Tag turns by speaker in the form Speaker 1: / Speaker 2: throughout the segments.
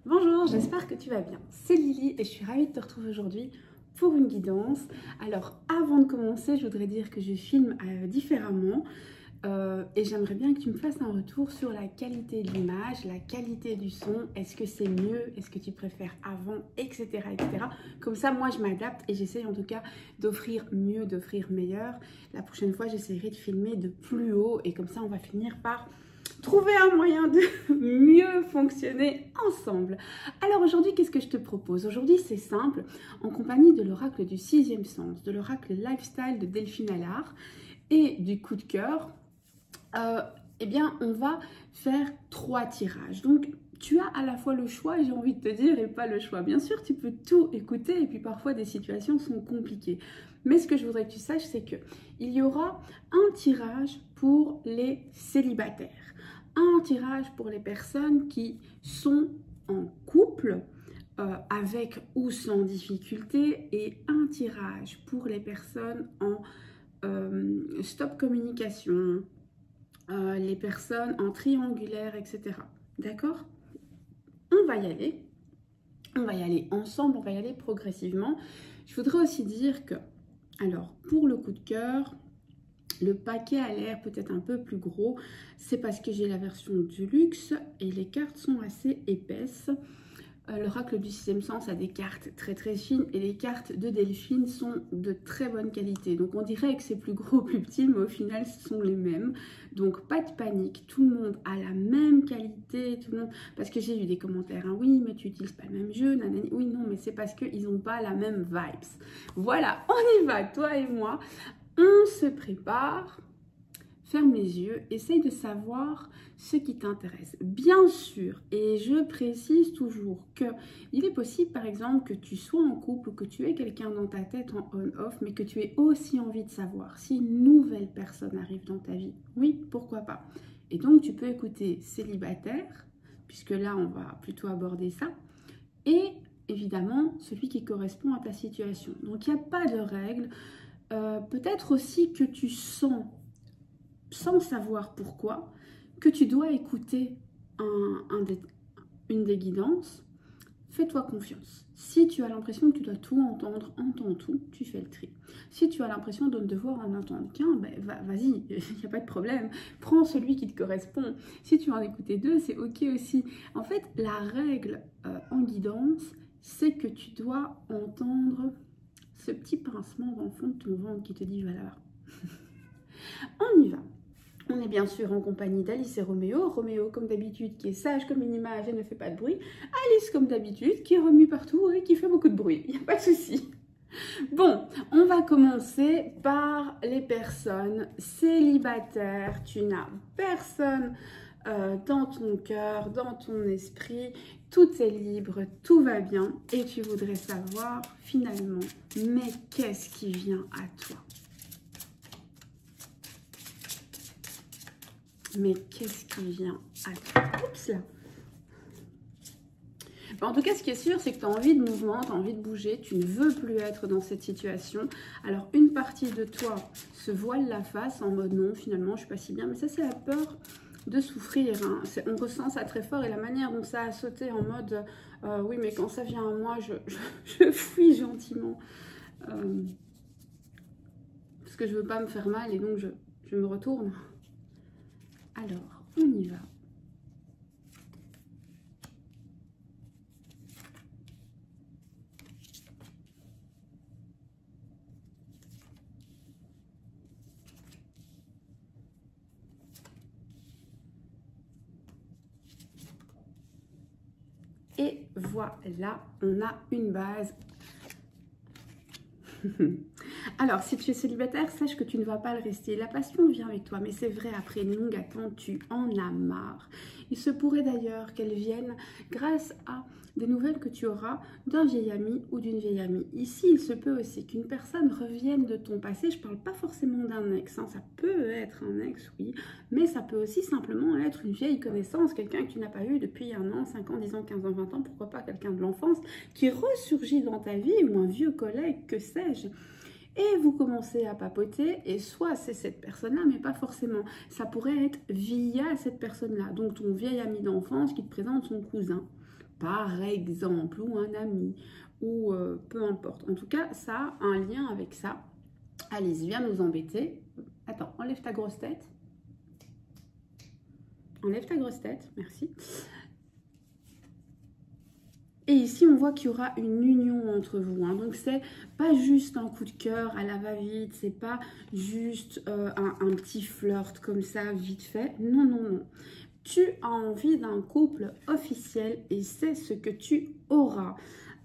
Speaker 1: Bonjour, j'espère que tu vas bien. C'est Lily et je suis ravie de te retrouver aujourd'hui pour une guidance. Alors avant de commencer, je voudrais dire que je filme différemment et j'aimerais bien que tu me fasses un retour sur la qualité de l'image, la qualité du son. Est-ce que c'est mieux? Est-ce que tu préfères avant? Etc. etc. Comme ça, moi je m'adapte et j'essaye en tout cas d'offrir mieux, d'offrir meilleur. La prochaine fois, j'essaierai de filmer de plus haut et comme ça, on va finir par trouver un moyen de mieux fonctionner ensemble. Alors aujourd'hui, qu'est-ce que je te propose? Aujourd'hui, c'est simple, en compagnie de l'oracle du sixième sens, de l'oracle lifestyle de Delphine Allard et du coup de cœur, eh bien, on va faire 3 tirages. Donc, tu as à la fois le choix, j'ai envie de te dire, et pas le choix. Bien sûr, tu peux tout écouter et puis parfois des situations sont compliquées. Mais ce que je voudrais que tu saches, c'est que il y aura un tirage pour les célibataires, un tirage pour les personnes qui sont en couple, avec ou sans difficulté, et un tirage pour les personnes en stop communication, les personnes en triangulaire, etc. D'accord? On va y aller. On va y aller ensemble, on va y aller progressivement. Je voudrais aussi dire que, alors, pour le coup de cœur, le paquet a l'air peut-être un peu plus gros. C'est parce que j'ai la version du luxe et les cartes sont assez épaisses. L'oracle du sixième sens a des cartes très très fines et les cartes de Delphine sont de très bonne qualité. Donc on dirait que c'est plus gros ou plus petit, mais au final ce sont les mêmes. Donc pas de panique, tout le monde a la même qualité, tout le monde... Parce que j'ai eu des commentaires, hein, oui mais tu n'utilises pas le même jeu, nanani. Oui non mais c'est parce qu'ils n'ont pas la même vibes. Voilà, on y va, toi et moi, on se prépare. Ferme les yeux, essaye de savoir ce qui t'intéresse. Bien sûr, et je précise toujours que il est possible par exemple que tu sois en couple ou que tu aies quelqu'un dans ta tête en on-off, mais que tu aies aussi envie de savoir si une nouvelle personne arrive dans ta vie. Oui, pourquoi pas. Et donc tu peux écouter célibataire, puisque là on va plutôt aborder ça, et évidemment celui qui correspond à ta situation. Donc il n'y a pas de règle. Peut-être aussi que tu sens, sans savoir pourquoi, que tu dois écouter une des guidances. Fais-toi confiance. Si tu as l'impression que tu dois tout entendre, entends tout, tu fais le tri. Si tu as l'impression de ne devoir en entendre qu'un, ben vas-y, il n'y a pas de problème. Prends celui qui te correspond. Si tu veux en écouter deux, c'est ok aussi. En fait, la règle en guidance, c'est que tu dois entendre ce petit pincement dans le fond de ton ventre qui te dit voilà. On y va. On est bien sûr en compagnie d'Alice et Roméo. Roméo, comme d'habitude, qui est sage comme une image et ne fait pas de bruit. Alice, comme d'habitude, qui remue partout et qui fait beaucoup de bruit. Il n'y a pas de souci. Bon, on va commencer par les personnes célibataires. Tu n'as personne dans ton cœur, dans ton esprit. Tout est libre, tout va bien. Et tu voudrais savoir, finalement, mais qu'est-ce qui vient à toi ? Mais qu'est-ce qui vient à toi? Oups là. En tout cas, ce qui est sûr, c'est que tu as envie de mouvement, tu as envie de bouger, tu ne veux plus être dans cette situation. Alors, une partie de toi se voile la face en mode non, finalement, je suis pas si bien. Mais ça, c'est la peur de souffrir. Hein. On ressent ça très fort et la manière dont ça a sauté en mode oui, mais quand ça vient à moi, je fuis gentiment. Parce que je veux pas me faire mal et donc je me retourne. Alors, on y va. Et voilà, on a une base. Alors, si tu es célibataire, sache que tu ne vas pas le rester. La passion vient avec toi, mais c'est vrai, après une longue attente, tu en as marre. Il se pourrait d'ailleurs qu'elle vienne grâce à des nouvelles que tu auras d'un vieil ami ou d'une vieille amie. Ici, il se peut aussi qu'une personne revienne de ton passé. Je ne parle pas forcément d'un ex, hein. Ça peut être un ex, oui, mais ça peut aussi simplement être une vieille connaissance, quelqu'un que tu n'as pas eu depuis 1 an, 5 ans, 10 ans, 15 ans, 20 ans, pourquoi pas quelqu'un de l'enfance qui ressurgit dans ta vie ou un vieux collègue, que sais-je. Et vous commencez à papoter et soit c'est cette personne-là, mais pas forcément. Ça pourrait être via cette personne-là. Donc ton vieil ami d'enfance qui te présente son cousin. par exemple, ou un ami, ou peu importe. En tout cas, ça a un lien avec ça. Allez-y, viens nous embêter. Attends, enlève ta grosse tête. Enlève ta grosse tête, merci. Et ici, on voit qu'il y aura une union entre vous. Hein. Donc, c'est pas juste un coup de cœur à la va-vite. C'est pas juste un petit flirt comme ça, vite fait. Non, non, non. Tu as envie d'un couple officiel et c'est ce que tu auras.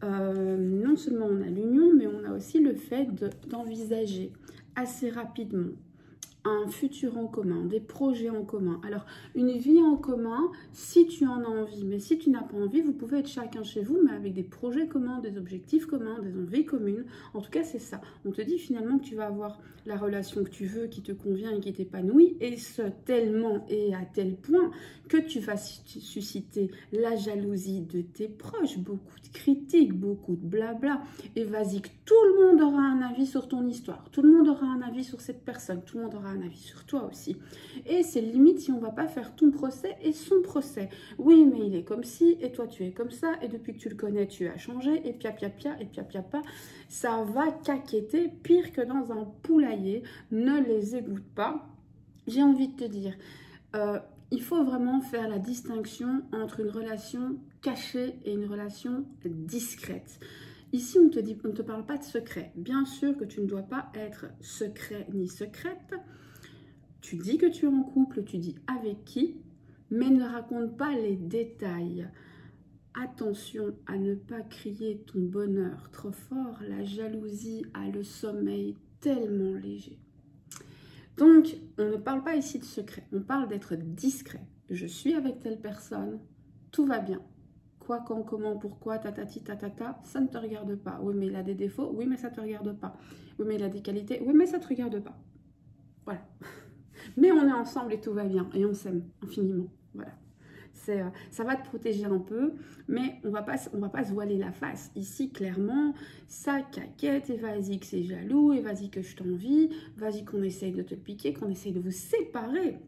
Speaker 1: Non seulement on a l'union, mais on a aussi le fait d'envisager assez rapidement un futur en commun, des projets en commun. Alors, une vie en commun, si tu en as envie, mais si tu n'as pas envie, vous pouvez être chacun chez vous, mais avec des projets communs, des objectifs communs, des envies communes. En tout cas, c'est ça. On te dit finalement que tu vas avoir la relation que tu veux, qui te convient et qui t'épanouit, et ce, tellement et à tel point que tu vas susciter la jalousie de tes proches, beaucoup de critiques, beaucoup de blabla, et vas-y que tout le monde aura un avis sur ton histoire, tout le monde aura un avis sur cette personne, tout le monde aura un avis sur toi aussi. Et c'est limite si on va pas faire ton procès et son procès. Oui, mais il est comme ci, et toi tu es comme ça, et depuis que tu le connais, tu as changé, et pia pia pia, et pia pia pia. Ça va caqueter pire que dans un poulailler. Ne les égoutte pas. J'ai envie de te dire, il faut vraiment faire la distinction entre une relation cachée et une relation discrète. Ici, on ne te parle pas de secret. Bien sûr que tu ne dois pas être secret ni secrète. Tu dis que tu es en couple, tu dis avec qui, mais ne raconte pas les détails. Attention à ne pas crier ton bonheur trop fort. La jalousie a le sommeil tellement léger. Donc, on ne parle pas ici de secret. On parle d'être discret. Je suis avec telle personne, tout va bien. Quoi, quand, comment, pourquoi, tatati, tatata, ça ne te regarde pas. Oui, mais il a des défauts. Oui, mais ça ne te regarde pas. Oui, mais il a des qualités. Oui, mais ça ne te regarde pas. Voilà. Mais on est ensemble et tout va bien. Et on s'aime infiniment. Voilà. Ça va te protéger un peu, mais on va pas se voiler la face. Ici, clairement, ça caquette, et vas-y que c'est jaloux, et vas-y que je t'envie, vas-y qu'on essaye de te piquer, qu'on essaye de vous séparer,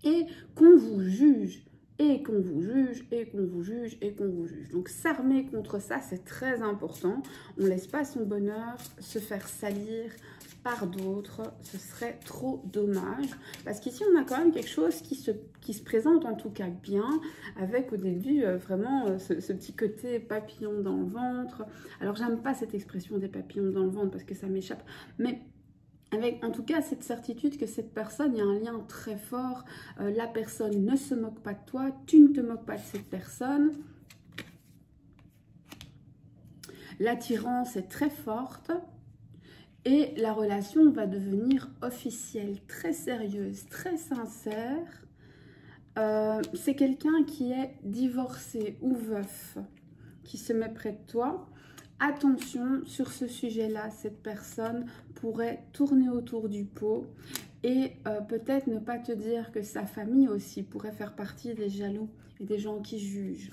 Speaker 1: et qu'on vous juge. Et qu'on vous juge, et qu'on vous juge, et qu'on vous juge. Donc s'armer contre ça, c'est très important. On ne laisse pas son bonheur se faire salir par d'autres. Ce serait trop dommage. Parce qu'ici, on a quand même quelque chose qui se présente en tout cas bien, avec au début vraiment ce petit côté papillon dans le ventre. Alors, j'aime pas cette expression des papillons dans le ventre parce que ça m'échappe, mais avec en tout cas cette certitude que cette personne, il y a un lien très fort, la personne ne se moque pas de toi, tu ne te moques pas de cette personne. L'attirance est très forte et la relation va devenir officielle, très sérieuse, très sincère. C'est quelqu'un qui est divorcé ou veuf, qui se met près de toi. Attention, sur ce sujet-là, cette personne pourrait tourner autour du pot et peut-être ne pas te dire que sa famille aussi pourrait faire partie des jaloux et des gens qui jugent.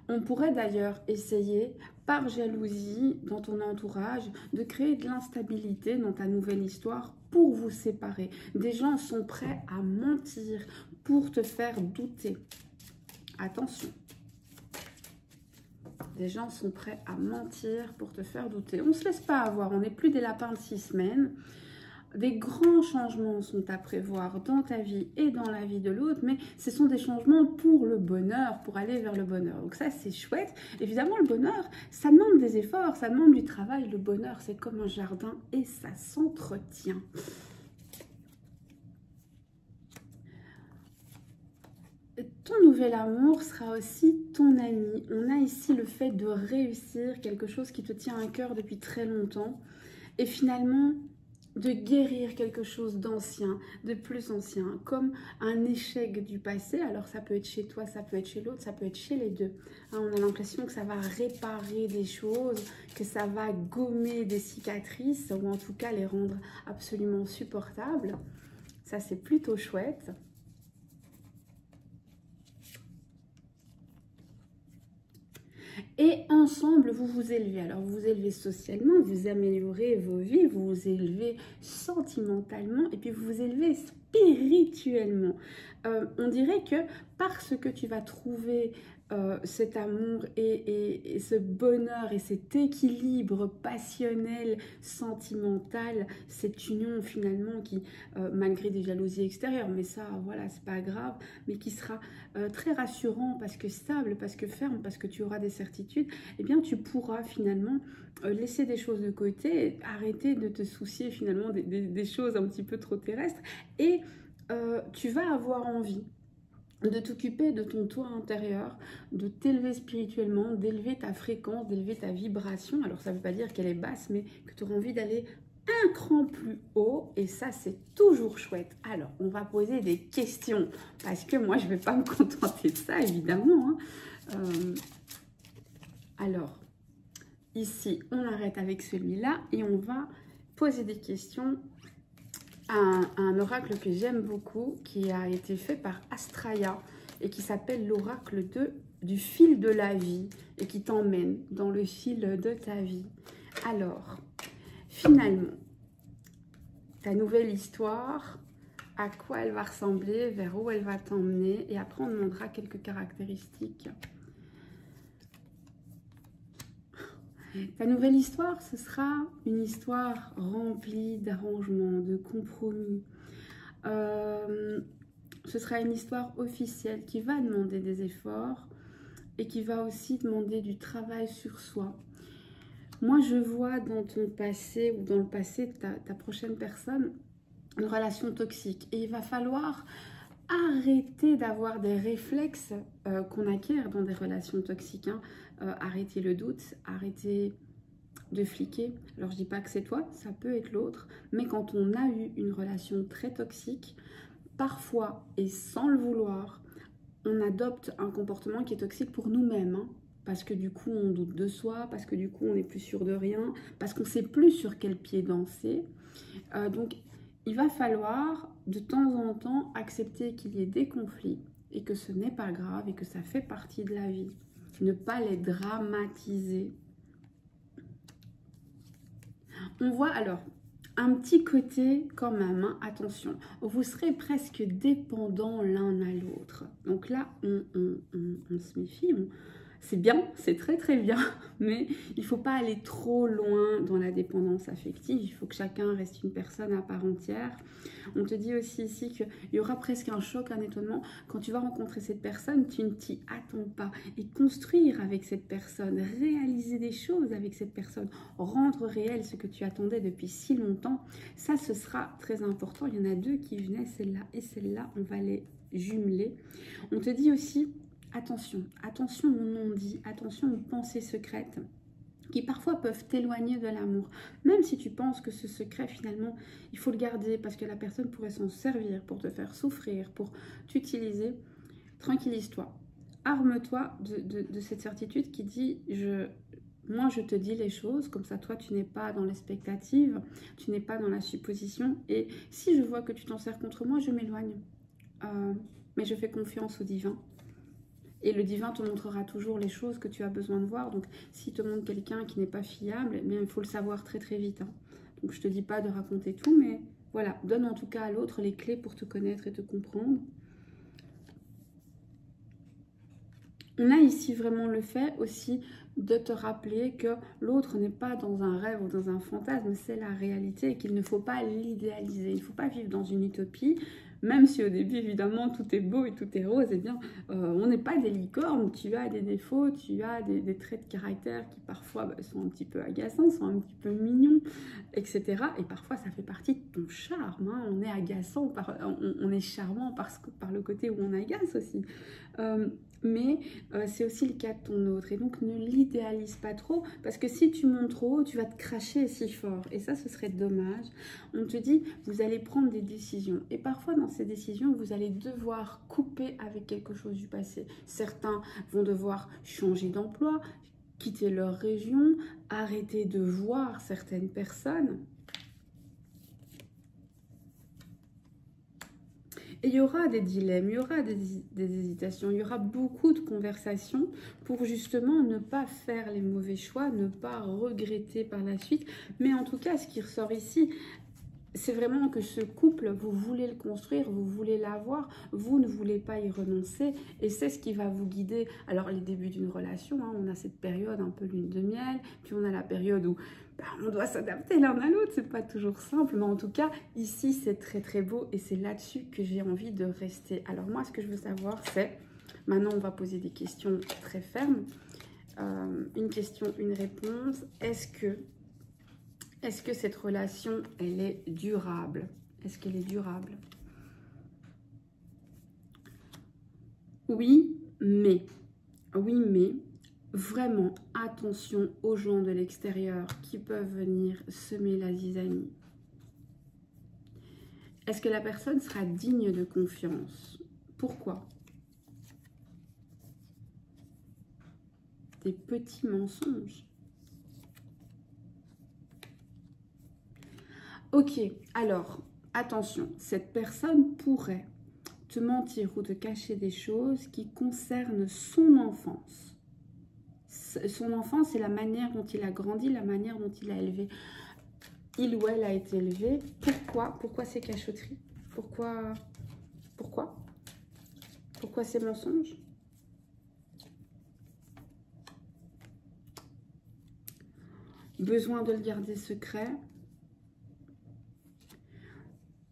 Speaker 1: On pourrait d'ailleurs essayer, par jalousie dans ton entourage, de créer de l'instabilité dans ta nouvelle histoire pour vous séparer. Des gens sont prêts à mentir pour te faire douter. Attention. Des gens sont prêts à mentir pour te faire douter. On ne se laisse pas avoir, on n'est plus des lapins de 6 semaines. Des grands changements sont à prévoir dans ta vie et dans la vie de l'autre, mais ce sont des changements pour le bonheur, pour aller vers le bonheur. Donc ça, c'est chouette. Évidemment, le bonheur, ça demande des efforts, ça demande du travail. Le bonheur, c'est comme un jardin et ça s'entretient. Ton nouvel amour sera aussi ton ami. On a ici le fait de réussir quelque chose qui te tient à cœur depuis très longtemps et finalement de guérir quelque chose d'ancien, de plus ancien, comme un échec du passé. Alors ça peut être chez toi, ça peut être chez l'autre, ça peut être chez les deux. Hein, on a l'impression que ça va réparer des choses, que ça va gommer des cicatrices ou en tout cas les rendre absolument supportables. Ça, c'est plutôt chouette. Et ensemble, vous vous élevez. Alors, vous vous élevez socialement, vous améliorez vos vies, vous vous élevez sentimentalement et puis vous vous élevez spirituellement. On dirait que parce que tu vas trouver cet amour et ce bonheur et cet équilibre passionnel, sentimental, cette union finalement qui, malgré des jalousies extérieures, mais ça, voilà, c'est pas grave, mais qui sera très rassurant parce que stable, parce que ferme, parce que tu auras des certitudes, eh bien tu pourras finalement laisser des choses de côté, arrêter de te soucier finalement des choses un petit peu trop terrestres et tu vas avoir envie de t'occuper de ton toi intérieur, de t'élever spirituellement, d'élever ta fréquence, d'élever ta vibration. Alors ça ne veut pas dire qu'elle est basse, mais que tu auras envie d'aller un cran plus haut, et ça c'est toujours chouette. Alors on va poser des questions, parce que moi je ne vais pas me contenter de ça évidemment, hein. Alors ici on arrête avec celui-là et on va poser des questions à un oracle que j'aime beaucoup, qui a été fait par Astraya et qui s'appelle l'oracle du fil de la vie et qui t'emmène dans le fil de ta vie. Alors, finalement, ta nouvelle histoire, à quoi elle va ressembler, vers où elle va t'emmener, et après on demandera quelques caractéristiques. Ta nouvelle histoire, ce sera une histoire remplie d'arrangements, de compromis. Ce sera une histoire officielle qui va demander des efforts et qui va aussi demander du travail sur soi. Moi, je vois dans ton passé ou dans le passé de ta prochaine personne une relation toxique. Et il va falloir arrêter d'avoir des réflexes qu'on acquiert dans des relations toxiques, hein. Arrêter le doute, arrêter de fliquer. Alors je dis pas que c'est toi, ça peut être l'autre, mais quand on a eu une relation très toxique, parfois et sans le vouloir, on adopte un comportement qui est toxique pour nous-mêmes, hein, parce que du coup on doute de soi, parce que du coup on n'est plus sûr de rien, parce qu'on ne sait plus sur quel pied danser. Donc il va falloir de temps en temps accepter qu'il y ait des conflits et que ce n'est pas grave et que ça fait partie de la vie. Ne pas les dramatiser. On voit alors un petit côté quand même, hein, attention, vous serez presque dépendants l'un à l'autre. Donc là, on se méfie, c'est bien, c'est très très bien, mais il ne faut pas aller trop loin dans la dépendance affective, il faut que chacun reste une personne à part entière. On te dit aussi ici qu'il y aura presque un choc, un étonnement, quand tu vas rencontrer cette personne, tu ne t'y attends pas. Et construire avec cette personne, réaliser des choses avec cette personne, rendre réel ce que tu attendais depuis si longtemps, ça ce sera très important. Il y en a deux qui venaient, celle-là et celle-là, on va les jumeler. On te dit aussi, attention, attention aux non-dits, attention aux pensées secrètes qui parfois peuvent t'éloigner de l'amour. Même si tu penses que ce secret, finalement, il faut le garder parce que la personne pourrait s'en servir pour te faire souffrir, pour t'utiliser, tranquillise-toi. Arme-toi de cette certitude qui dit moi, je te dis les choses, comme ça, toi, tu n'es pas dans l'expectative, tu n'es pas dans la supposition. Et si je vois que tu t'en sers contre moi, je m'éloigne. Mais je fais confiance au divin. Et le divin te montrera toujours les choses que tu as besoin de voir. Donc, s'il te montre quelqu'un qui n'est pas fiable, eh bien, il faut le savoir très très vite, hein. Donc, je ne te dis pas de raconter tout, mais voilà, donne en tout cas à l'autre les clés pour te connaître et te comprendre. On a ici vraiment le fait aussi de te rappeler que l'autre n'est pas dans un rêve ou dans un fantasme, c'est la réalité et qu'il ne faut pas l'idéaliser. Il ne faut pas vivre dans une utopie. Même si au début, évidemment, tout est beau et tout est rose, eh bien, on n'est pas des licornes. Tu as des défauts, tu as des traits de caractère qui parfois sont un petit peu agaçants, sont un petit peu mignons, etc. Et parfois, ça fait partie de ton charme, hein. On est agaçant, on est charmant par le côté où on agace aussi. Mais c'est aussi le cas de ton autre. Et donc, ne l'idéalise pas trop, parce que si tu montes trop haut, tu vas te cracher si fort. Et ça, ce serait dommage. On te dit, vous allez prendre des décisions. Et parfois, dans ces décisions, vous allez devoir couper avec quelque chose du passé. Certains vont devoir changer d'emploi, quitter leur région, arrêter de voir certaines personnes. Et il y aura des dilemmes, il y aura des hésitations, il y aura beaucoup de conversations pour justement ne pas faire les mauvais choix, ne pas regretter par la suite. Mais en tout cas, ce qui ressort ici, c'est vraiment que ce couple, vous voulez le construire, vous voulez l'avoir, vous ne voulez pas y renoncer et c'est ce qui va vous guider. Alors les débuts d'une relation, hein, on a cette période un peu lune de miel, puis on a la période où on doit s'adapter l'un à l'autre, c'est pas toujours simple, mais en tout cas, ici c'est très très beau et c'est là-dessus que j'ai envie de rester. Alors moi, ce que je veux savoir, c'est, maintenant on va poser des questions très fermes, une question, une réponse, est-ce que cette relation, elle est durable? Est-ce qu'elle est durable? Oui, mais vraiment attention aux gens de l'extérieur qui peuvent venir semer la zizanie. Est-ce que la personne sera digne de confiance? Pourquoi? Des petits mensonges. Ok, alors, attention, cette personne pourrait te mentir ou te cacher des choses qui concernent son enfance. Son enfance, c'est la manière dont il a grandi, la manière dont il a élevé. Il ou elle a été élevé. Pourquoi ces cachotteries? Pourquoi ces mensonges? Besoin de le garder secret.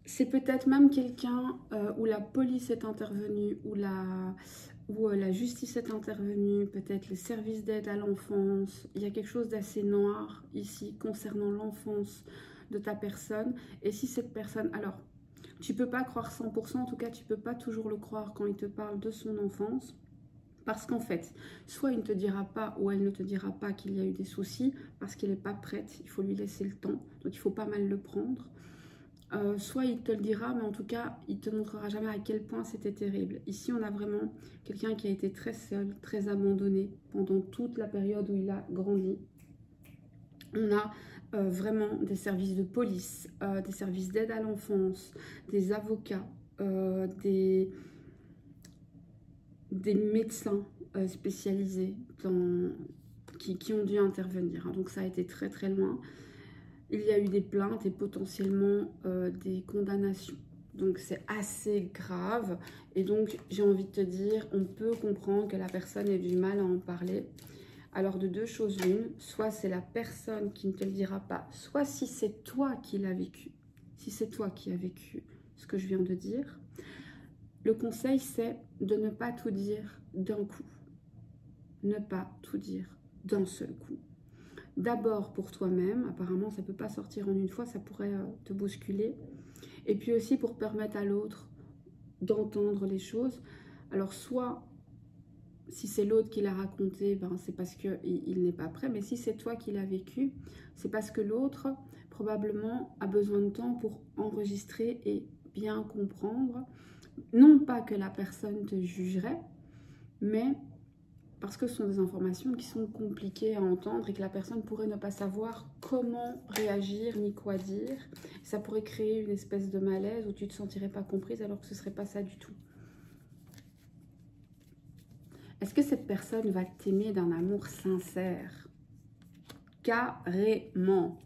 Speaker 1: C'est peut-être même quelqu'un où la police est intervenue, où la justice est intervenue, peut-être le service d'aide à l'enfance. Il y a quelque chose d'assez noir ici concernant l'enfance de ta personne. Et si cette personne... Alors, tu ne peux pas croire 100%, en tout cas, tu ne peux pas toujours le croire quand il te parle de son enfance. Parce qu'en fait, soit il ne te dira pas ou elle ne te dira pas qu'il y a eu des soucis, parce qu'elle n'est pas prête, il faut lui laisser le temps, donc il faut pas mal le prendre. Soit il te le dira, mais en tout cas, il ne te montrera jamais à quel point c'était terrible. Ici, on a vraiment quelqu'un qui a été très seul, très abandonné pendant toute la période où il a grandi. On a vraiment des services de police, des services d'aide à l'enfance, des avocats, des médecins spécialisés qui ont dû intervenir. Donc ça a été très très loin. Il y a eu des plaintes et potentiellement des condamnations. Donc c'est assez grave. Et donc j'ai envie de te dire, on peut comprendre que la personne ait du mal à en parler. Alors de deux choses l'une, soit c'est la personne qui ne te le dira pas, soit si c'est toi qui l'as vécu. Si c'est toi qui as vécu ce que je viens de dire. Le conseil c'est de ne pas tout dire d'un coup. Ne pas tout dire d'un seul coup. D'abord pour toi-même, apparemment ça ne peut pas sortir en une fois, ça pourrait te bousculer. Et puis aussi pour permettre à l'autre d'entendre les choses. Alors soit, si c'est l'autre qui l'a raconté, ben, c'est parce qu'il n'est pas prêt. Mais si c'est toi qui l'as vécu, c'est parce que l'autre probablement a besoin de temps pour enregistrer et bien comprendre. Non pas que la personne te jugerait, mais... parce que ce sont des informations qui sont compliquées à entendre et que la personne pourrait ne pas savoir comment réagir ni quoi dire. Ça pourrait créer une espèce de malaise où tu ne te sentirais pas comprise alors que ce ne serait pas ça du tout. Est-ce que cette personne va t'aimer d'un amour sincère? Carrément.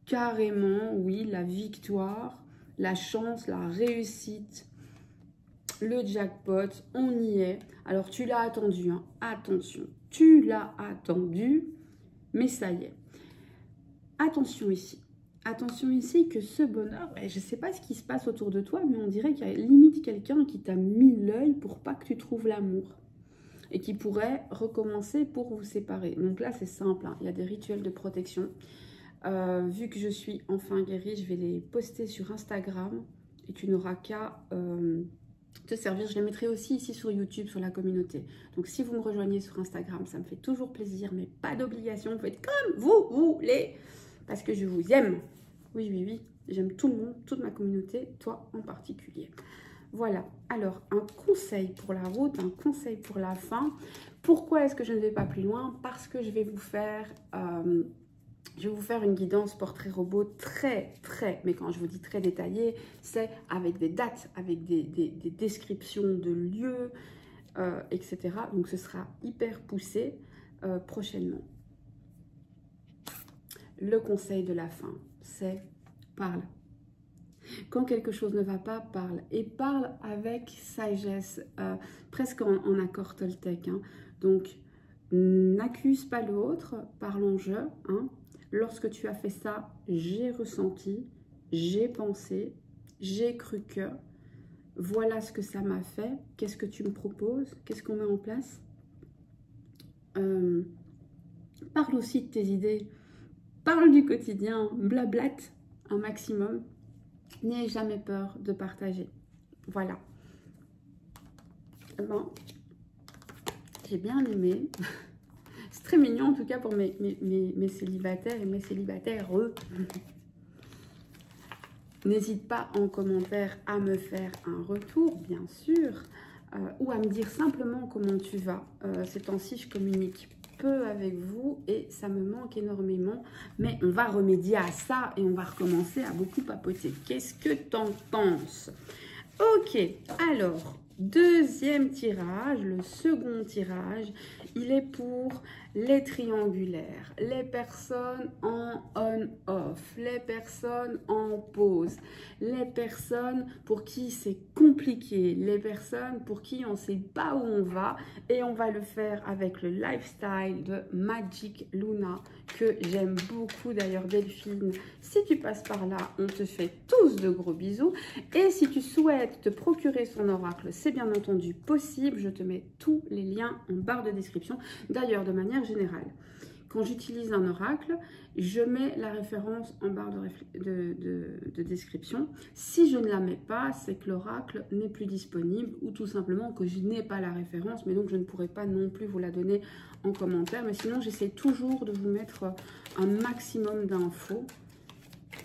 Speaker 1: Carrément, oui, la victoire, la chance, la réussite, le jackpot, on y est. Alors tu l'as attendu, hein. Attention, tu l'as attendu, mais ça y est. Attention ici que ce bonheur, je ne sais pas ce qui se passe autour de toi, mais on dirait qu'il y a limite quelqu'un qui t'a mis l'œil pour pas que tu trouves l'amour et qui pourrait recommencer pour vous séparer. Donc là c'est simple, hein. Il y a des rituels de protection. Vu que je suis enfin guérie, je vais les poster sur Instagram et tu n'auras qu'à... te servir. Je les mettrai aussi ici sur YouTube, sur la communauté. Donc si vous me rejoignez sur Instagram, ça me fait toujours plaisir, mais pas d'obligation. Vous faites comme vous voulez, parce que je vous aime. Oui, oui, oui, j'aime tout le monde, toute ma communauté, toi en particulier. Voilà, alors un conseil pour la route, un conseil pour la fin. Pourquoi est-ce que je ne vais pas plus loin? Parce que je vais vous faire... une guidance portrait robot très, mais quand je vous dis très détaillée, c'est avec des dates, avec des descriptions de lieux, etc. Donc ce sera hyper poussé prochainement. Le conseil de la fin, c'est parle. Quand quelque chose ne va pas, parle. Et parle avec sagesse, presque en accord Toltec. Hein. Donc, n'accuse pas l'autre, parlons-je. Hein. Lorsque tu as fait ça, j'ai ressenti, j'ai pensé, j'ai cru que. Voilà ce que ça m'a fait. Qu'est-ce que tu me proposes? Qu'est-ce qu'on met en place? Parle aussi de tes idées. Parle du quotidien. Blablate un maximum. N'aie jamais peur de partager. Voilà. Bon, j'ai bien aimé. C'est très mignon en tout cas pour mes célibataires et mes célibataires. N'hésite pas en commentaire à me faire un retour, bien sûr, ou à me dire simplement comment tu vas. Ces temps-ci, je communique peu avec vous et ça me manque énormément. Mais on va remédier à ça et on va recommencer à beaucoup papoter. Qu'est-ce que t'en penses? Ok, alors, deuxième tirage, le second tirage, il est pour les triangulaires, les personnes en on-off, les personnes en pause, les personnes pour qui c'est compliqué, les personnes pour qui on ne sait pas où on va et on va le faire avec le lifestyle de Magic Luna que j'aime beaucoup d'ailleurs Delphine. Si tu passes par là, on te fait tous de gros bisous et si tu souhaites te procurer son oracle, c'est bien entendu possible, je te mets tous les liens en barre de description. D'ailleurs, de manière générale, quand j'utilise un oracle, je mets la référence en barre de description. Si je ne la mets pas, c'est que l'oracle n'est plus disponible ou tout simplement que je n'ai pas la référence, mais donc je ne pourrai pas non plus vous la donner en commentaire. Mais sinon, j'essaie toujours de vous mettre un maximum d'infos.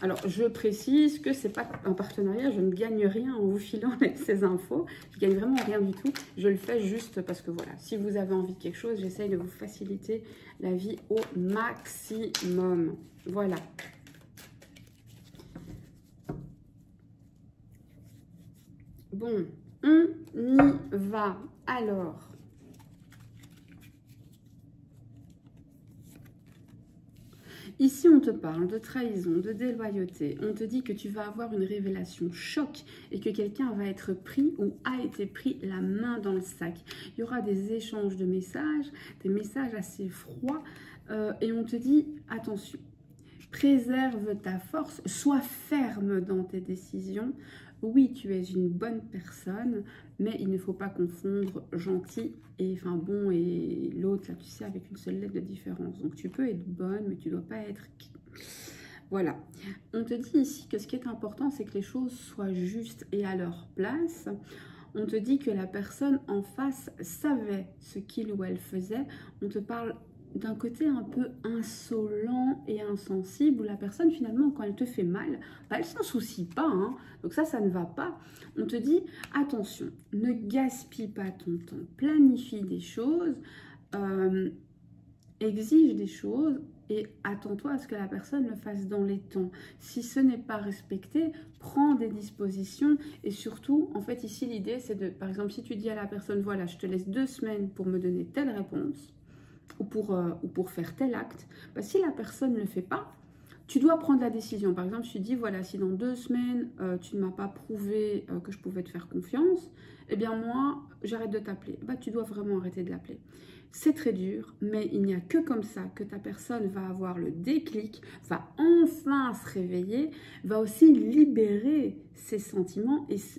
Speaker 1: Alors, je précise que ce n'est pas un partenariat, je ne gagne rien en vous filant ces infos. Je gagne vraiment rien du tout. Je le fais juste parce que voilà, si vous avez envie de quelque chose, j'essaye de vous faciliter la vie au maximum. Voilà. Bon, on y va. Alors, ici, on te parle de trahison, de déloyauté. On te dit que tu vas avoir une révélation choc et que quelqu'un va être pris ou a été pris la main dans le sac. Il y aura des échanges de messages, des messages assez froids. Et on te dit, attention, préserve ta force, sois ferme dans tes décisions. Oui, tu es une bonne personne, mais il ne faut pas confondre gentil et enfin bon et l'autre, là, tu sais, avec une seule lettre de différence. Donc, tu peux être bonne, mais tu ne dois pas être... Voilà. On te dit ici que ce qui est important, c'est que les choses soient justes et à leur place. On te dit que la personne en face savait ce qu'il ou elle faisait. On te parle d'un côté un peu insolent et insensible, où la personne finalement quand elle te fait mal, bah, elle s'en soucie pas, hein. Donc ça ne va pas. On te dit attention, ne gaspille pas ton temps, planifie des choses, exige des choses et attends-toi à ce que la personne le fasse dans les temps. Si ce n'est pas respecté, prends des dispositions et surtout, en fait ici l'idée c'est de, par exemple si tu dis à la personne voilà je te laisse 2 semaines pour me donner telle réponse, ou pour faire tel acte, bah, si la personne ne le fait pas, tu dois prendre la décision. Par exemple, tu dis, voilà, si dans 2 semaines, tu ne m'as pas prouvé que je pouvais te faire confiance, eh bien moi, j'arrête de t'appeler. Bah, tu dois vraiment arrêter de l'appeler. C'est très dur, mais il n'y a que comme ça que ta personne va avoir le déclic, va enfin se réveiller, va aussi libérer ses sentiments et se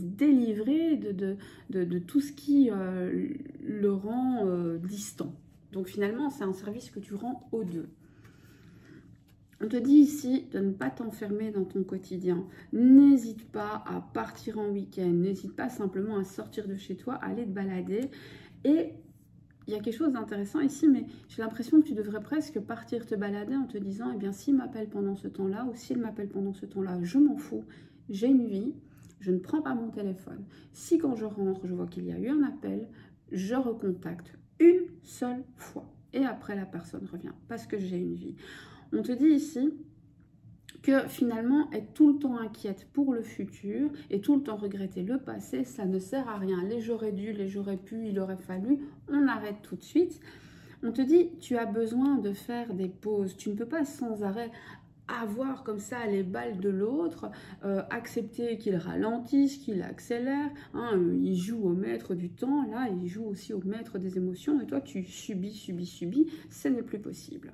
Speaker 1: délivrer de tout ce qui le rend distant. Donc finalement, c'est un service que tu rends aux deux. On te dit ici de ne pas t'enfermer dans ton quotidien. N'hésite pas à partir en week-end. N'hésite pas simplement à sortir de chez toi, à aller te balader. Et il y a quelque chose d'intéressant ici, mais j'ai l'impression que tu devrais presque partir te balader en te disant, eh bien, s'il m'appelle pendant ce temps-là ou s'il m'appelle pendant ce temps-là, je m'en fous. J'ai une vie, je ne prends pas mon téléphone. Si quand je rentre, je vois qu'il y a eu un appel, je recontacte une seule fois. Et après, la personne revient parce que j'ai une vie. On te dit ici que finalement, être tout le temps inquiète pour le futur et tout le temps regretter le passé, ça ne sert à rien. Les j'aurais dû, les j'aurais pu, il aurait fallu, on arrête tout de suite. On te dit, tu as besoin de faire des pauses. Tu ne peux pas sans arrêt avoir comme ça les balles de l'autre, accepter qu'il ralentisse, qu'il accélère, hein, il joue au maître du temps, là, il joue aussi au maître des émotions, et toi, tu subis, ce n'est plus possible.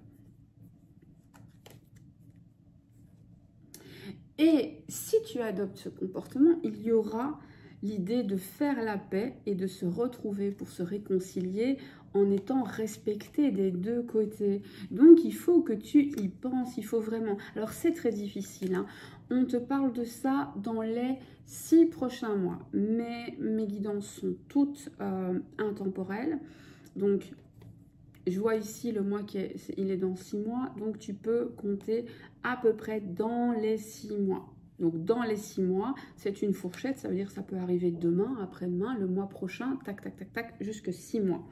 Speaker 1: Et si tu adoptes ce comportement, il y aura l'idée de faire la paix et de se retrouver pour se réconcilier en étant respecté des deux côtés. Donc, il faut que tu y penses, il faut vraiment... Alors, c'est très difficile, hein. On te parle de ça dans les 6 prochains mois, mais mes guidances sont toutes intemporelles. Donc, je vois ici le mois il est dans 6 mois, donc tu peux compter à peu près dans les 6 mois. Donc dans les 6 mois, c'est une fourchette, ça veut dire que ça peut arriver demain, après-demain, le mois prochain, tac, tac, tac, tac, jusque 6 mois.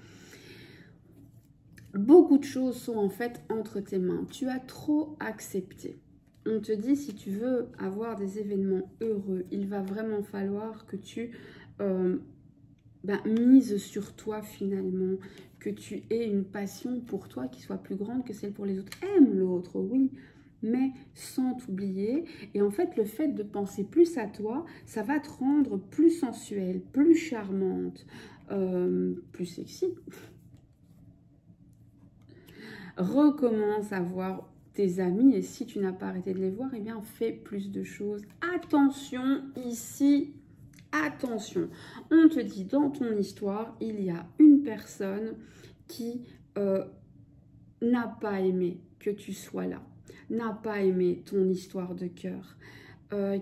Speaker 1: Beaucoup de choses sont en fait entre tes mains. Tu as trop accepté. On te dit, si tu veux avoir des événements heureux, il va vraiment falloir que tu mises sur toi finalement, que tu aies une passion pour toi qui soit plus grande que celle pour les autres. Aime l'autre, oui, mais sans t'oublier. Et en fait, le fait de penser plus à toi, ça va te rendre plus sensuelle, plus charmante, plus sexy. Recommence à voir tes amis et si tu n'as pas arrêté de les voir, eh bien, fais plus de choses. Attention ici, attention. On te dit dans ton histoire, il y a une personne qui n'a pas aimé que tu sois là, n'a pas aimé ton histoire de cœur.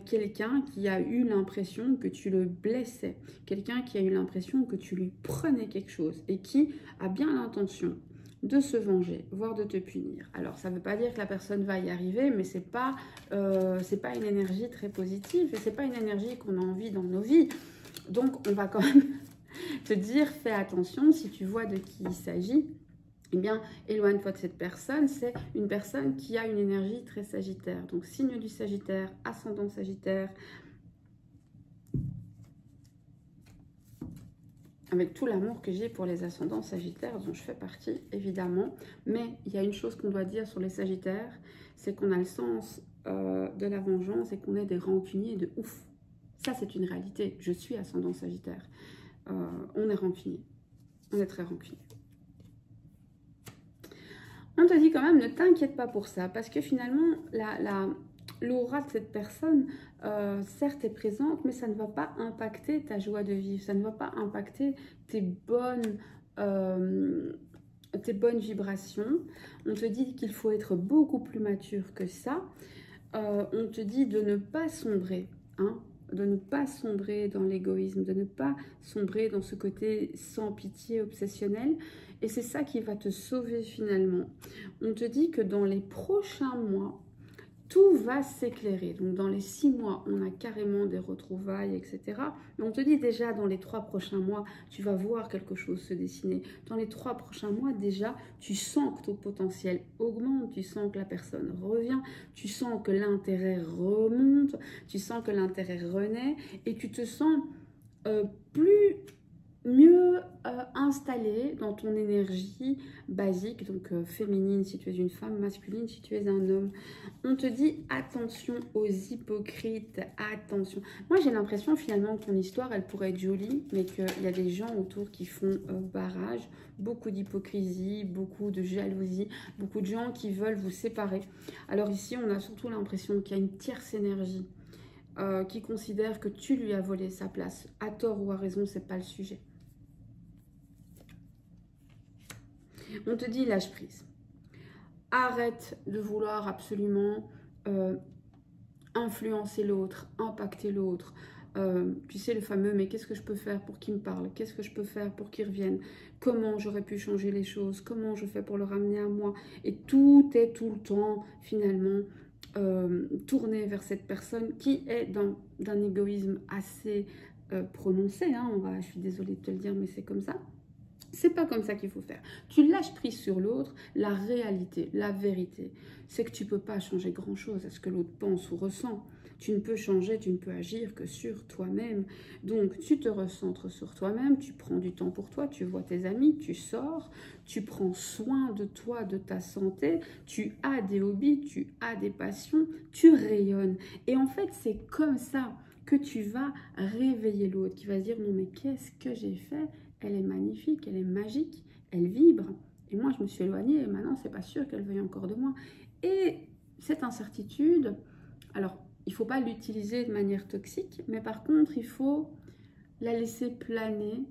Speaker 1: Quelqu'un qui a eu l'impression que tu le blessais, quelqu'un qui a eu l'impression que tu lui prenais quelque chose et qui a bien l'intention de se venger, voire de te punir. Alors, ça ne veut pas dire que la personne va y arriver, mais c'est pas une énergie très positive et c'est pas une énergie qu'on a envie dans nos vies. Donc, on va quand même te dire, fais attention, si tu vois de qui il s'agit, eh bien, éloigne-toi de cette personne. C'est une personne qui a une énergie très sagittaire. Donc, signe du Sagittaire, ascendant Sagittaire, avec tout l'amour que j'ai pour les ascendants Sagittaires, dont je fais partie, évidemment. Mais il y a une chose qu'on doit dire sur les Sagittaires, c'est qu'on a le sens de la vengeance et qu'on est des rancuniers de ouf. Ça, c'est une réalité. Je suis ascendant Sagittaire. On est rancunier. On est très rancunier. On te dit quand même, ne t'inquiète pas pour ça, parce que finalement, l'aura de cette personne, certes, est présente, mais ça ne va pas impacter ta joie de vivre, ça ne va pas impacter tes bonnes vibrations. On te dit qu'il faut être beaucoup plus mature que ça. On te dit de ne pas sombrer, hein, de ne pas sombrer dans l'égoïsme, de ne pas sombrer dans ce côté sans pitié obsessionnel. Et c'est ça qui va te sauver finalement. On te dit que dans les prochains mois, tout va s'éclairer. Donc dans les 6 mois, on a carrément des retrouvailles, etc. Mais on te dit déjà, dans les 3 prochains mois, tu vas voir quelque chose se dessiner. Dans les 3 prochains mois, déjà, tu sens que ton potentiel augmente, tu sens que la personne revient, tu sens que l'intérêt remonte, tu sens que l'intérêt renaît, et tu te sens mieux installé dans ton énergie basique, donc féminine si tu es une femme, masculine si tu es un homme. On te dit attention aux hypocrites, attention. Moi j'ai l'impression finalement que ton histoire elle pourrait être jolie, mais qu'il y a des gens autour qui font barrage, beaucoup d'hypocrisie, beaucoup de jalousie, beaucoup de gens qui veulent vous séparer. Alors ici on a surtout l'impression qu'il y a une tierce énergie qui considère que tu lui as volé sa place. À tort ou à raison, c'est pas le sujet. On te dit lâche prise. Arrête de vouloir absolument influencer l'autre, impacter l'autre. Tu sais le fameux, mais qu'est-ce que je peux faire pour qu'il me parle? Qu'est-ce que je peux faire pour qu'il revienne? Comment j'aurais pu changer les choses? Comment je fais pour le ramener à moi? Et tout est tout le temps finalement tourné vers cette personne qui est d'un égoïsme assez prononcé. Hein, je suis désolée de te le dire, mais c'est comme ça. C'est pas comme ça qu'il faut faire. Tu lâches prise sur l'autre. La réalité, la vérité, c'est que tu peux pas changer grand-chose à ce que l'autre pense ou ressent. Tu ne peux changer, tu ne peux agir que sur toi-même. Donc, tu te recentres sur toi-même, tu prends du temps pour toi, tu vois tes amis, tu sors, tu prends soin de toi, de ta santé, tu as des hobbies, tu as des passions, tu rayonnes. Et en fait, c'est comme ça que tu vas réveiller l'autre, qui va se dire, non mais qu'est-ce que j'ai fait? Elle est magnifique, elle est magique, elle vibre. Et moi, je me suis éloignée et maintenant, c'est pas sûr qu'elle veuille encore de moi. Et cette incertitude, alors, il ne faut pas l'utiliser de manière toxique, mais par contre, il faut la laisser planer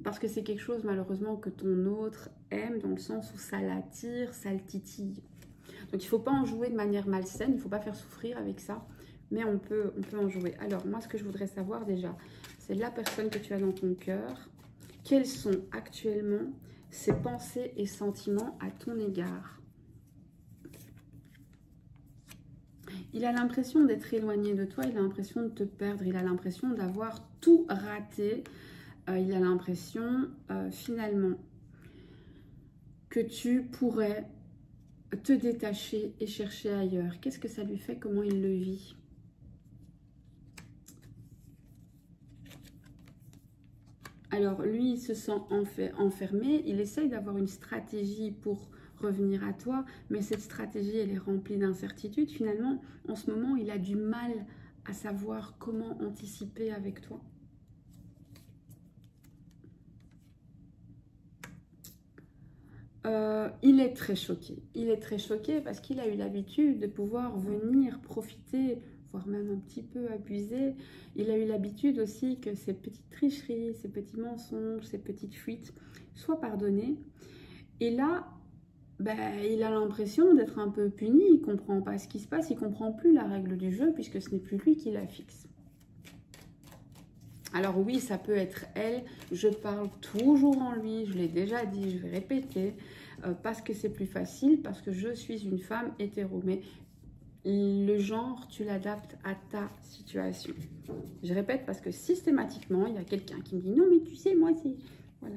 Speaker 1: parce que c'est quelque chose, malheureusement, que ton autre aime dans le sens où ça l'attire, ça le titille. Donc, il ne faut pas en jouer de manière malsaine, il ne faut pas faire souffrir avec ça, mais on peut en jouer. Alors, moi, ce que je voudrais savoir déjà, c'est la personne que tu as dans ton cœur. Quelles sont actuellement ses pensées et sentiments à ton égard? Il a l'impression d'être éloigné de toi, il a l'impression de te perdre, il a l'impression d'avoir tout raté. Il a l'impression finalement que tu pourrais te détacher et chercher ailleurs. Qu'est-ce que ça lui fait? Comment il le vit? Alors, lui, il se sent enfermé. Il essaye d'avoir une stratégie pour revenir à toi, mais cette stratégie, elle est remplie d'incertitudes. Finalement, en ce moment, il a du mal à savoir comment anticiper avec toi. Il est très choqué. Il est très choqué parce qu'il a eu l'habitude de pouvoir venir profiter, voire même un petit peu abuser. Il a eu l'habitude aussi que ces petites tricheries, ces petits mensonges, ces petites fuites soient pardonnées. Et là, ben, il a l'impression d'être un peu puni. Il ne comprend pas ce qui se passe. Il ne comprend plus la règle du jeu puisque ce n'est plus lui qui la fixe. Alors oui, ça peut être elle, je parle toujours en lui, je l'ai déjà dit, je vais répéter, parce que c'est plus facile, parce que je suis une femme hétéro, mais le genre, tu l'adaptes à ta situation. Je répète parce que systématiquement, il y a quelqu'un qui me dit « Non, mais tu sais, moi, c'est... » Voilà.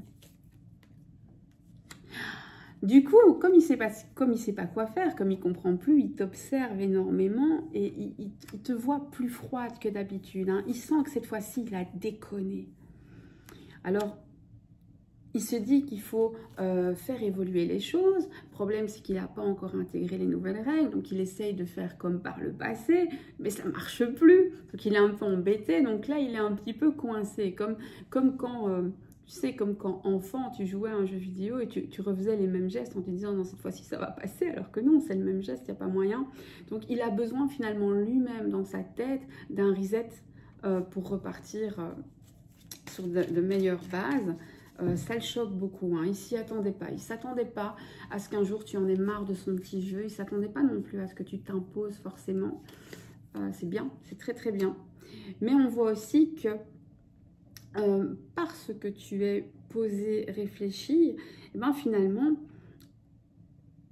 Speaker 1: Du coup, comme il sait pas quoi faire, comme il comprend plus, il t'observe énormément et il te voit plus froide que d'habitude. Hein. Il sent que cette fois-ci, il a déconné. Alors, il se dit qu'il faut faire évoluer les choses. Le problème, c'est qu'il n'a pas encore intégré les nouvelles règles. Donc, il essaye de faire comme par le passé, mais ça ne marche plus. Donc, il est un peu embêté. Donc là, il est un petit peu coincé. Comme quand... tu sais, comme quand enfant, tu jouais à un jeu vidéo et tu refaisais les mêmes gestes en te disant non, cette fois-ci ça va passer, alors que non, c'est le même geste, il n'y a pas moyen. Donc il a besoin finalement lui-même dans sa tête d'un reset pour repartir sur de meilleures bases. Ça le choque beaucoup, hein. Il ne s'y attendait pas. Il ne s'attendait pas à ce qu'un jour tu en aies marre de son petit jeu. Il ne s'attendait pas non plus à ce que tu t'imposes forcément. C'est bien, c'est très très bien. Mais on voit aussi que parce que tu es posé, réfléchi, et ben finalement,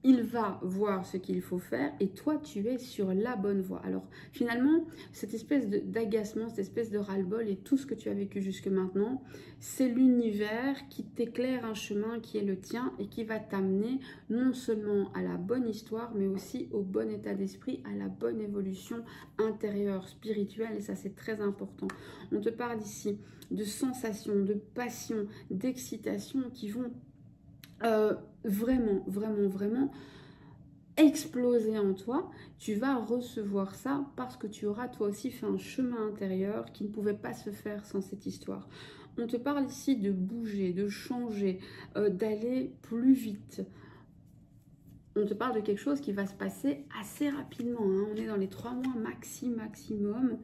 Speaker 1: il va voir ce qu'il faut faire et toi, tu es sur la bonne voie. Alors finalement, cette espèce d'agacement, cette espèce de ras-le-bol et tout ce que tu as vécu jusque maintenant, c'est l'univers qui t'éclaire un chemin qui est le tien et qui va t'amener non seulement à la bonne histoire, mais aussi au bon état d'esprit, à la bonne évolution intérieure, spirituelle, et ça c'est très important. On te parle ici de sensations, de passion, d'excitation qui vont vraiment exploser en toi. Tu vas recevoir ça parce que tu auras toi aussi fait un chemin intérieur qui ne pouvait pas se faire sans cette histoire. On te parle ici de bouger, de changer, d'aller plus vite. On te parle de quelque chose qui va se passer assez rapidement, hein. On est dans les 3 mois maximum.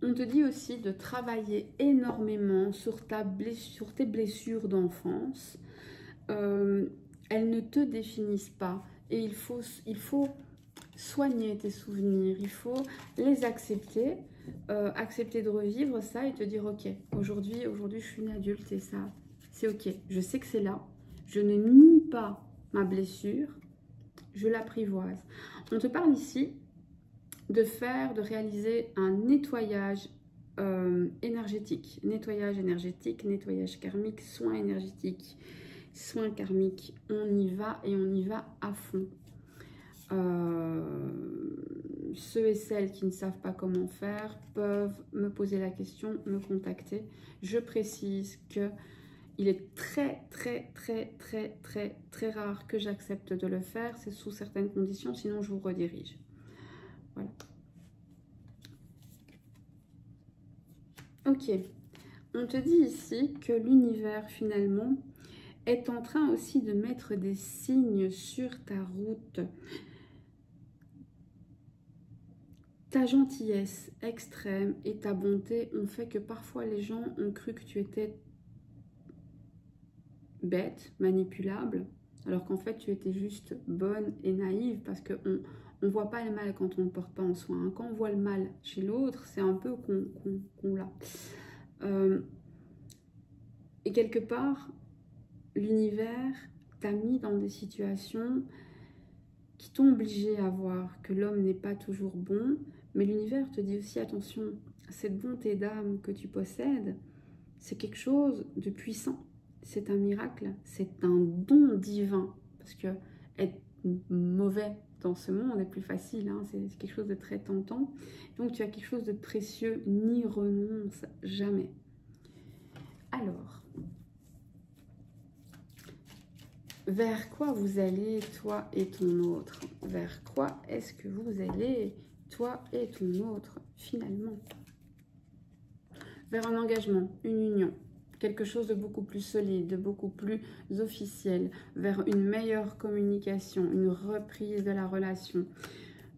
Speaker 1: On te dit aussi de travailler énormément sur tes blessures d'enfance. Elles ne te définissent pas et il faut soigner tes souvenirs, il faut les accepter, accepter de revivre ça et te dire ok, aujourd'hui je suis une adulte et ça c'est ok, je sais que c'est là, je ne nie pas ma blessure, je l'apprivoise. On te parle ici de réaliser un nettoyage énergétique, nettoyage karmique, soin énergétique, soins karmiques, on y va et on y va à fond. ceux et celles qui ne savent pas comment faire peuvent me poser la question, me contacter. Je précise que il est très rare que j'accepte de le faire. C'est sous certaines conditions, sinon je vous redirige. Voilà. Ok. On te dit ici que l'univers, finalement, est en train aussi de mettre des signes sur ta route. Ta gentillesse extrême et ta bonté ont fait que parfois les gens ont cru que tu étais bête, manipulable, alors qu'en fait tu étais juste bonne et naïve, parce qu'on ne voit pas le mal quand on ne le porte pas en soi. Hein. Quand on voit le mal chez l'autre, c'est un peu qu'on l'a. Et quelque part, l'univers t'a mis dans des situations qui t'ont obligé à voir que l'homme n'est pas toujours bon, mais l'univers te dit aussi attention, cette bonté d'âme que tu possèdes, c'est quelque chose de puissant, c'est un miracle, c'est un don divin, parce que être mauvais dans ce monde est plus facile, hein, c'est quelque chose de très tentant, donc tu as quelque chose de précieux, n'y renonce jamais. Alors, vers quoi vous allez, toi et ton autre? Vers quoi est-ce que vous allez, toi et ton autre, finalement? Vers un engagement, une union, quelque chose de beaucoup plus solide, de beaucoup plus officiel, vers une meilleure communication, une reprise de la relation,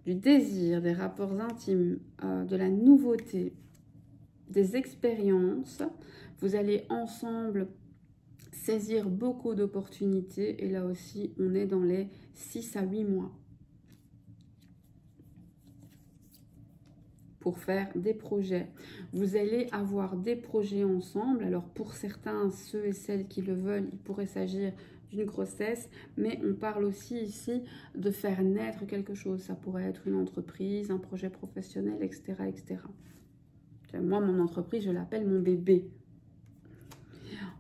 Speaker 1: du désir, des rapports intimes, de la nouveauté, des expériences. Vous allez ensemble saisir beaucoup d'opportunités et là aussi on est dans les 6 à 8 mois pour faire des projets. Vous allez avoir des projets ensemble. Alors pour certains, ceux et celles qui le veulent, il pourrait s'agir d'une grossesse, mais on parle aussi ici de faire naître quelque chose. Ça pourrait être une entreprise, un projet professionnel, etc. etc. Moi, mon entreprise, je l'appelle mon bébé.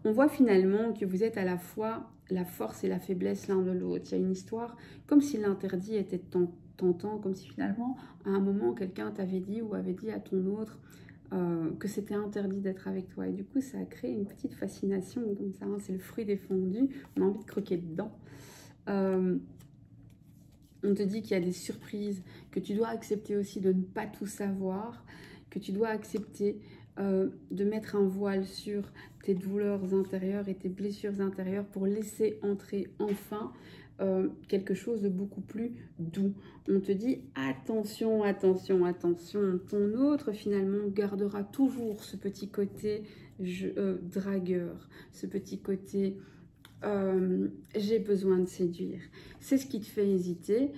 Speaker 1: On voit finalement que vous êtes à la fois la force et la faiblesse l'un de l'autre. Il y a une histoire comme si l'interdit était tentant, comme si finalement, à un moment, quelqu'un t'avait dit ou avait dit à ton autre que c'était interdit d'être avec toi. Et du coup, ça a créé une petite fascination comme ça. Hein, c'est le fruit défendu, on a envie de croquer dedans. On te dit qu'il y a des surprises, que tu dois accepter aussi de ne pas tout savoir, que tu dois accepter de mettre un voile sur tes douleurs intérieures et tes blessures intérieures pour laisser entrer enfin quelque chose de beaucoup plus doux. On te dit attention, attention, attention, ton autre finalement gardera toujours ce petit côté dragueur, ce petit côté j'ai besoin de séduire. C'est ce qui te fait hésiter.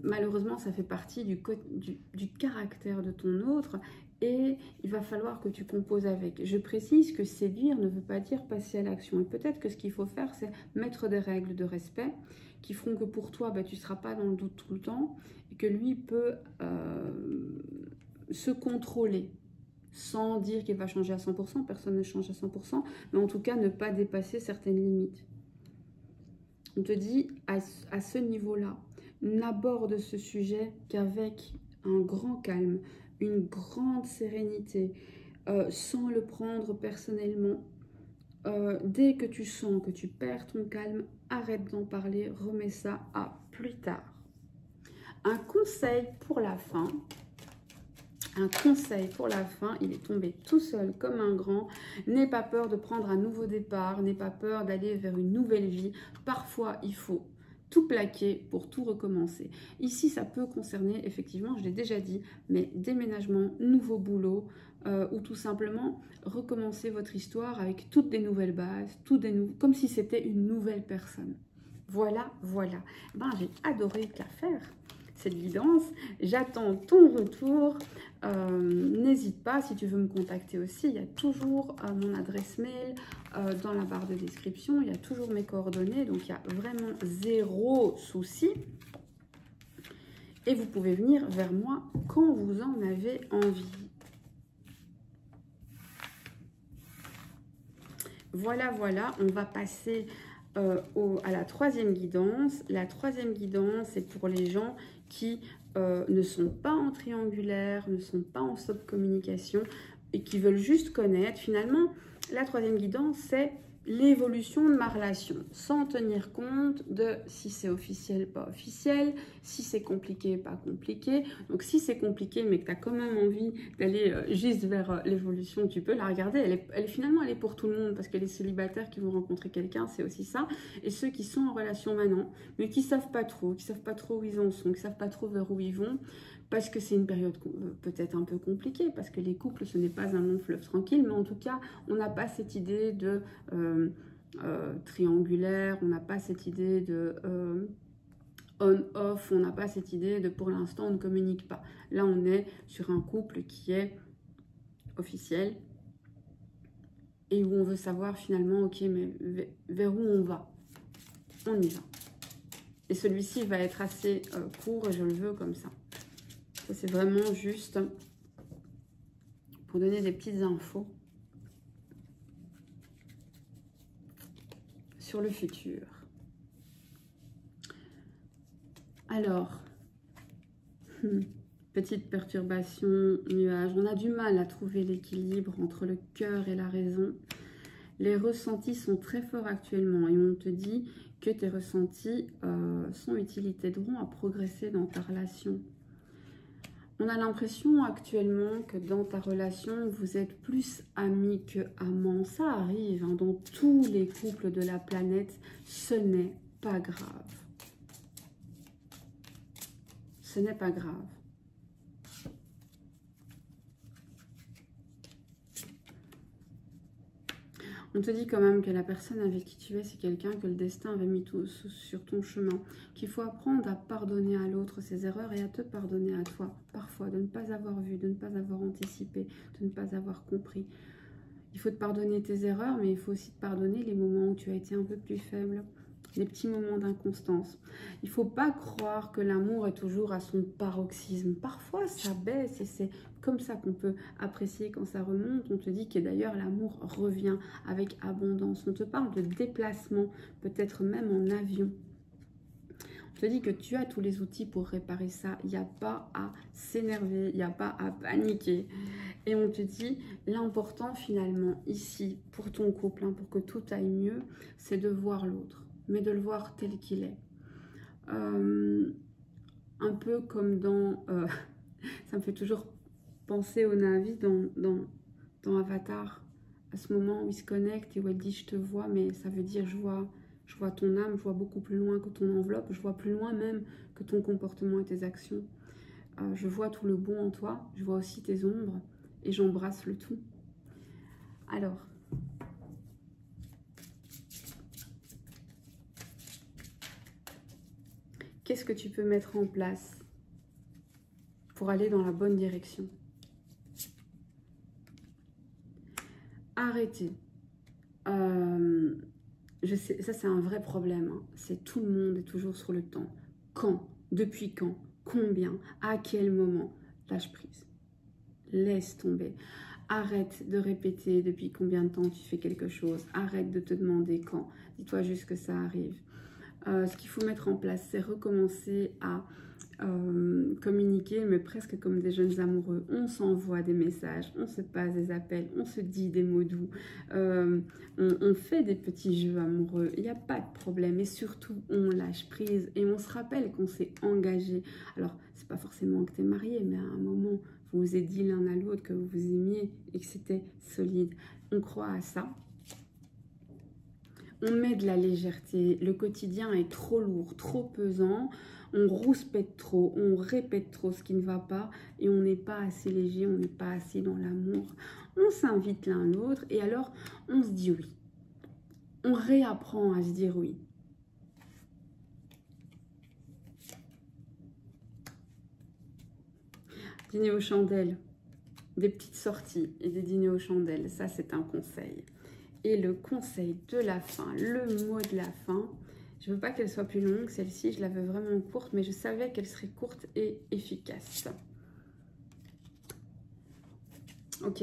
Speaker 1: Malheureusement, ça fait partie du caractère de ton autre et il va falloir que tu composes avec. Je précise que séduire ne veut pas dire passer à l'action. Et peut-être que ce qu'il faut faire, c'est mettre des règles de respect qui feront que pour toi, tu ne seras pas dans le doute tout le temps et que lui peut se contrôler sans dire qu'il va changer à 100%. Personne ne change à 100%, mais en tout cas, ne pas dépasser certaines limites. On te dit, à ce niveau-là, n'aborde ce sujet qu'avec un grand calme, une grande sérénité, sans le prendre personnellement. Dès que tu sens que tu perds ton calme, arrête d'en parler, remets ça à plus tard. Un conseil pour la fin. Un conseil pour la fin, il est tombé tout seul comme un grand. N'aie pas peur de prendre un nouveau départ, n'aie pas peur d'aller vers une nouvelle vie. Parfois, il faut tout plaquer pour tout recommencer. Ici, ça peut concerner, effectivement, je l'ai déjà dit, mais déménagement, nouveau boulot, ou tout simplement recommencer votre histoire avec toutes des nouvelles bases, comme si c'était une nouvelle personne. Voilà, voilà. Ben, j'ai adoré te la faire, cette guidance. J'attends ton retour. N'hésite pas, si tu veux me contacter aussi, il y a toujours mon adresse mail dans la barre de description, il y a toujours mes coordonnées, donc il y a vraiment zéro souci. Et vous pouvez venir vers moi quand vous en avez envie. Voilà, voilà, on va passer à la troisième guidance. La troisième guidance, c'est pour les gens qui ne sont pas en triangulaire, ne sont pas en stop communication et qui veulent juste connaître. Finalement, la troisième guidance, c'est l'évolution de ma relation, sans tenir compte de si c'est officiel, pas officiel, si c'est compliqué, pas compliqué. Donc si c'est compliqué, mais que tu as quand même envie d'aller juste vers l'évolution, tu peux la regarder. Finalement, elle est pour tout le monde, parce que les célibataires qui vont rencontrer quelqu'un, c'est aussi ça. Et ceux qui sont en relation maintenant, mais qui savent pas trop où ils en sont, qui savent pas trop vers où ils vont, parce que c'est une période peut-être un peu compliquée, parce que les couples, ce n'est pas un long fleuve tranquille, mais en tout cas, on n'a pas cette idée de triangulaire, on n'a pas cette idée de on-off, on n'a pas cette idée de pour l'instant, on ne communique pas. Là, on est sur un couple qui est officiel et où on veut savoir finalement, ok, mais vers où on va? On y va. Et celui-ci va être assez court et je le veux comme ça. Ça, c'est vraiment juste pour donner des petites infos sur le futur. Alors, petite perturbation, nuage. On a du mal à trouver l'équilibre entre le cœur et la raison. Les ressentis sont très forts actuellement et on te dit que tes ressentis sont utiles, t'aideront à progresser dans ta relation. On a l'impression actuellement que dans ta relation, vous êtes plus amis que amants. Ça arrive hein, dans tous les couples de la planète. Ce n'est pas grave. Ce n'est pas grave. On te dit quand même que la personne avec qui tu es, c'est quelqu'un que le destin avait mis tout sur ton chemin. Qu'il faut apprendre à pardonner à l'autre ses erreurs et à te pardonner à toi. Parfois, de ne pas avoir vu, de ne pas avoir anticipé, de ne pas avoir compris. Il faut te pardonner tes erreurs, mais il faut aussi te pardonner les moments où tu as été un peu plus faible. Les petits moments d'inconstance. Il ne faut pas croire que l'amour est toujours à son paroxysme. Parfois, ça baisse et c'est comme ça qu'on peut apprécier quand ça remonte. On te dit que d'ailleurs, l'amour revient avec abondance. On te parle de déplacement, peut-être même en avion. On te dit que tu as tous les outils pour réparer ça. Il n'y a pas à s'énerver, il n'y a pas à paniquer. Et on te dit, l'important finalement ici, pour ton couple, hein, pour que tout aille mieux, c'est de voir l'autre, mais de le voir tel qu'il est. Un peu comme dans... ça me fait toujours penser au Na'vi dans Avatar, à ce moment où il se connecte et où elle dit « je te vois », mais ça veut dire « je vois ton âme, je vois beaucoup plus loin que ton enveloppe, je vois plus loin même que ton comportement et tes actions. Je vois tout le bon en toi, je vois aussi tes ombres et j'embrasse le tout. » Alors, qu'est-ce que tu peux mettre en place pour aller dans la bonne direction? Arrêtez. Je sais, ça c'est un vrai problème. Hein. C'est tout le monde est toujours sur le temps. Quand? Depuis quand? Combien? À quel moment? Lâche prise. Laisse tomber. Arrête de répéter depuis combien de temps tu fais quelque chose. Arrête de te demander quand. Dis-toi juste que ça arrive. Ce qu'il faut mettre en place, c'est recommencer à communiquer, mais presque comme des jeunes amoureux. On s'envoie des messages, on se passe des appels, on se dit des mots doux, on fait des petits jeux amoureux, il n'y a pas de problème. Et surtout, on lâche prise et on se rappelle qu'on s'est engagé. Alors, c'est pas forcément que tu es marié, mais à un moment, vous vous êtes dit l'un à l'autre que vous vous aimiez et que c'était solide. On croit à ça. On met de la légèreté, le quotidien est trop lourd, trop pesant, on rouspète trop, on répète trop ce qui ne va pas et on n'est pas assez léger, on n'est pas assez dans l'amour. On s'invite l'un l'autre et alors on se dit oui. On réapprend à se dire oui. Dîner aux chandelles, des petites sorties et des dîners aux chandelles, ça c'est un conseil. Et le conseil de la fin, le mot de la fin, je ne veux pas qu'elle soit plus longue, celle-ci, je la veux vraiment courte, mais je savais qu'elle serait courte et efficace. Ok.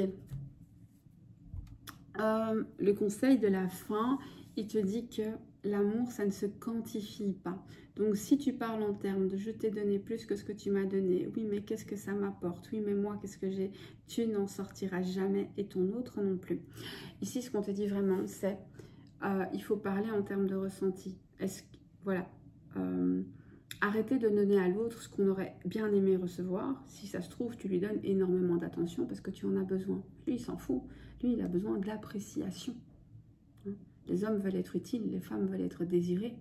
Speaker 1: Le conseil de la fin, il te dit que l'amour, ça ne se quantifie pas. Donc, si tu parles en termes de je t'ai donné plus que ce que tu m'as donné, oui, mais qu'est-ce que ça m'apporte? Oui, mais moi, qu'est-ce que j'ai? Tu n'en sortiras jamais et ton autre non plus. Ici, ce qu'on te dit vraiment, c'est il faut parler en termes de ressenti. Voilà. Arrêtez de donner à l'autre ce qu'on aurait bien aimé recevoir. Si ça se trouve, tu lui donnes énormément d'attention parce que tu en as besoin. Lui, il s'en fout. Lui, il a besoin de l'appréciation. Les hommes veulent être utiles, les femmes veulent être désirées.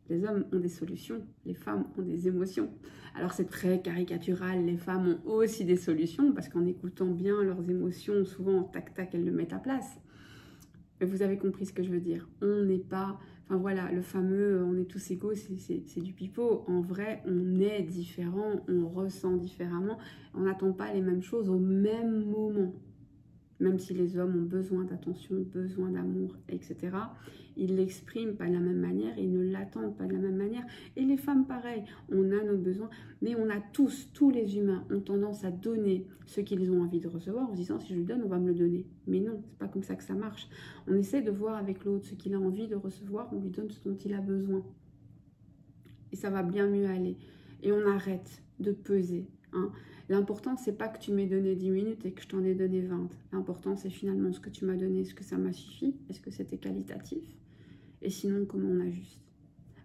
Speaker 1: Les hommes ont des solutions, les femmes ont des émotions. Alors c'est très caricatural, les femmes ont aussi des solutions parce qu'en écoutant bien leurs émotions, souvent tac tac, elles le mettent à place. Mais vous avez compris ce que je veux dire. On n'est pas, enfin voilà, le fameux on est tous égaux, c'est du pipeau. En vrai, on est différent, on ressent différemment. On n'attend pas les mêmes choses au même moment. Même si les hommes ont besoin d'attention, besoin d'amour, etc., ils l'expriment pas de la même manière, ils ne l'attendent pas de la même manière. Et les femmes, pareil, on a nos besoins, mais on a tous les humains ont tendance à donner ce qu'ils ont envie de recevoir en se disant, si je lui donne, on va me le donner. Mais non, c'est pas comme ça que ça marche. On essaie de voir avec l'autre ce qu'il a envie de recevoir, on lui donne ce dont il a besoin. Et ça va bien mieux aller. Et on arrête de peser, hein. L'important, c'est pas que tu m'aies donné 10 minutes et que je t'en ai donné 20. L'important, c'est finalement ce que tu m'as donné. Est-ce que ça m'a suffi? Est-ce que c'était qualitatif? Et sinon, comment on ajuste?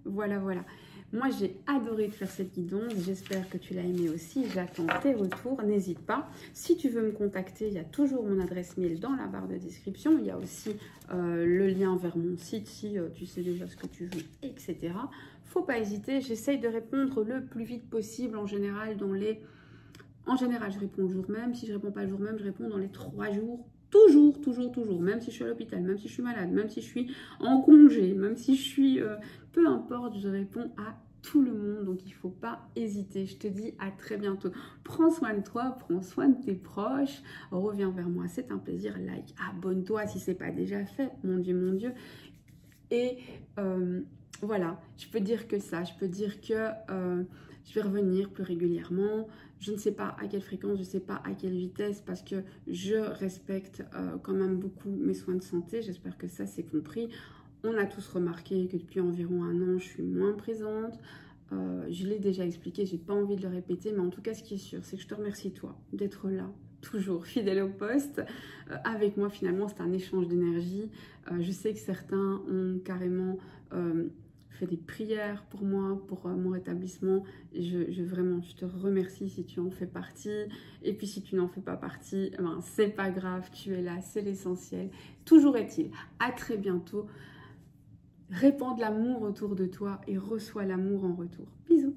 Speaker 1: Voilà, voilà. Moi, j'ai adoré faire cette guidance. J'espère que tu l'as aimé aussi. J'attends tes retours. N'hésite pas. Si tu veux me contacter, il y a toujours mon adresse mail dans la barre de description. Il y a aussi le lien vers mon site si tu sais déjà ce que tu veux, etc. Faut pas hésiter. J'essaye de répondre le plus vite possible. En général, je réponds le jour même. Si je ne réponds pas le jour même, je réponds dans les 3 jours. Toujours, toujours, toujours. Même si je suis à l'hôpital, même si je suis malade, même si je suis en congé, même si je suis... peu importe, je réponds à tout le monde. Donc, il ne faut pas hésiter. Je te dis à très bientôt. Prends soin de toi, prends soin de tes proches. Reviens vers moi, c'est un plaisir. Like, abonne-toi si ce n'est pas déjà fait. Mon Dieu, mon Dieu. Et voilà, je peux dire que ça. Je peux dire que... je vais revenir plus régulièrement. Je ne sais pas à quelle fréquence, je ne sais pas à quelle vitesse parce que je respecte quand même beaucoup mes soins de santé. J'espère que ça, c'est compris. On a tous remarqué que depuis environ 1 an, je suis moins présente. Je l'ai déjà expliqué, je n'ai pas envie de le répéter. Mais en tout cas, ce qui est sûr, c'est que je te remercie, toi, d'être là, toujours fidèle au poste. Avec moi, finalement, c'est un échange d'énergie. Je sais que certains ont carrément... fais des prières pour moi, pour mon rétablissement. Vraiment, je te remercie si tu en fais partie. Et puis si tu n'en fais pas partie, ben, c'est pas grave, tu es là, c'est l'essentiel. Toujours est-il, à très bientôt. Répands de l'amour autour de toi et reçois l'amour en retour. Bisous.